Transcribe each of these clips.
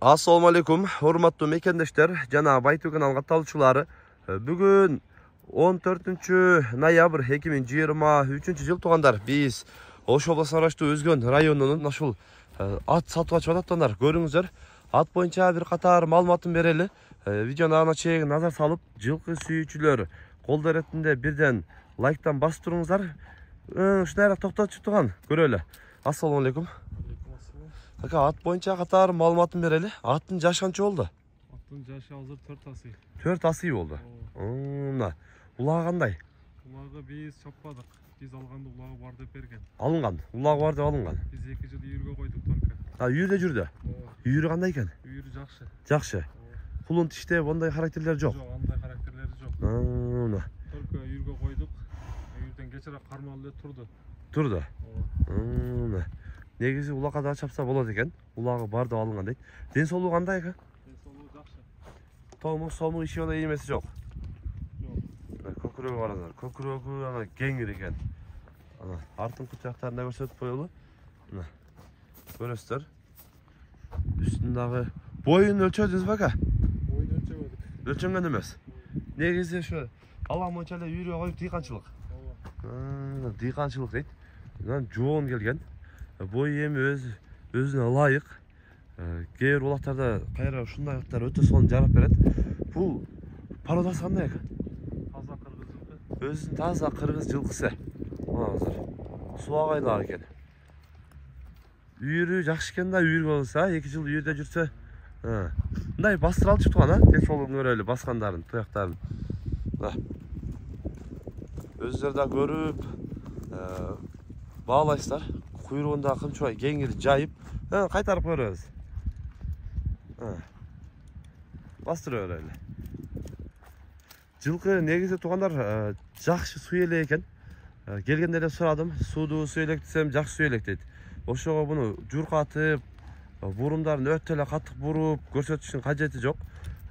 Assalamu alaikum, hormatly mekendешler, жана Baytu kanal katılımcıları. Bugün 14 noyabr 2023 tuğandar. Biz Oş oblast Araçты Özgön rayonunun aşul at satып açып atаттандар. Көрүңүздөр. At boyunca bir qatar malumatın bereli. Videonun ağına çekin nazar salıp жылкы сүйүүчүлөр кол деретинде birden лайктан басып туруңуздар. Ушундай токтотуп турган көрөлү. Assalamu alaikum. Aka at boyunca qatar malumatın bereli. Atın jaşı kança oldu? Atın jaşı hazır 4 asıy. 4 asıy oldu. Ulağı qanday? Ulağı biz çapmadık. Biz alganda ulağı var dep bergen. Alıngan. Ulağı var dep alıngan. Biz 2 yıl үйүргө koyduk только. Ha, үйүрдө жүрдü. Үйүрү qanday eкен? Үйүrü жақшы. Жақшы. Kulun tişte bunday karakterler yok. Жоқ, андай karakterleri жоқ. Только үйүргө koyduk. Үйүрдөн кечирээк кармалып эле турду. Turdu. Негизи улакка да чапса болот экен. Улагы бар деп алынган дейт. Ден соолугу кандай экен? Ден соолугу жақшы. Тоомук, соомук иши ондай эмеси жок. Жоқ. Көкүрөгү караңдар. Көкүрөгү ана кеңир экен. Ана артыңкы жактарында көрсөтүп коелу. Мына. Көрөсүздөр. Үстүндөгү боюн өлчөдүңүзбү ака? Боюн өлчөбөдүк. Өлчөнгөн эмес. Негизи ошо алам боюнча эле үйрүгө коюп дыйканчылык. Дыйканчылык дейт. Мына жоон келген. Boyu эми өзүнө ылайык. Кээ бир улактарда кайра ушундай аттар өтө сонун жарап берет. Бул пародасы кандай экен? Таза кыргыз жылкы. Өзүнүн таза кыргыз жылкысы. Мына суагайлар экен. Үйүрү жакшы экен да, үйүргө болсо 2 жыл үйүрдө жүрсө, мындай бастыра алчу турган, тез солугун көрөлү баскандарын, туяктарын. Өздөрү да көрүп, баалайсыздар. Kuyruğunda kımçoy gengir jayıp kaytarıp görüyoruz. Bastırıyor öyle. Жылкы негизи тугандар жакшы суу элек экен. Келгенде эле сурадым, сууду суу элек десем жакшы суу элек дейт. Ошого буну журкатып, бурундарын өтө эле катык буруп көрсөтүштүн кажети жок.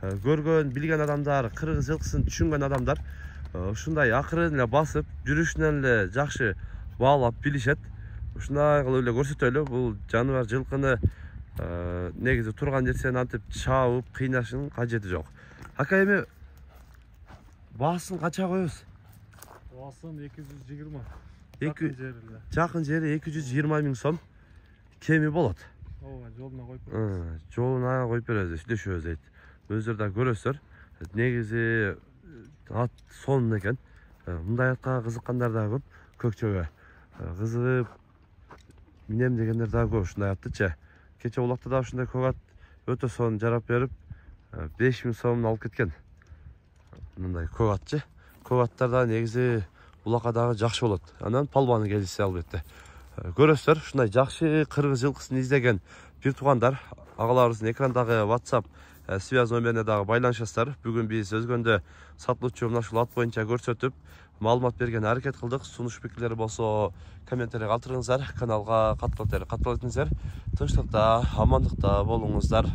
Көргөн, билген адамдар, кыргыз жылкысын түшүнгөн адамдар ушундай акырын эле басып, жүрүшүнөн эле жакшы баалап билишет. Ушундай кылып эле көрсөтөлү. Бул жаныбар жылкыны негизи турган жерден антип чабып, кыйнашынын кажети жок. Ака эми баасын канча коебуз? Баасын 220. Жакын жери 220 миң сом кеми болот. Ооба, жолуна коюп беребиз. Жолуна коюп беребиз, сүйлөшөбүз дейт. Өздөрү да көрөсүздөр. Негизи ат сонун экен. Мындай атка кызыккандар да көп, көкчөгө. Кызыгып минем дегендер да көп ушундай аттычы. Кече улакта да ушундай көк ат өтө сонун жарап берип 5000 сомун алып кеткен. Мындай көк атчы. Көк аттар да негизи улакка дагы жакшы болот. Анан палбаны келиси албетте. Көрөсүздөр, ушундай жакшы кыргыз жылкысын издеген бир туугандар агаларыбыздын экрандагы WhatsApp связь номерине дагы байланышасыздар. Бүгүн биз Өзгөндө сатылуучу мына ушул ат боюнча көрсөтүп, маалымат берген аракет кылдык. Сунуш пикирлери болсо комментарий калтырыңыздар, каналга катталып этиңиздер. Тынчтыкта, амандыкта болуңуздар.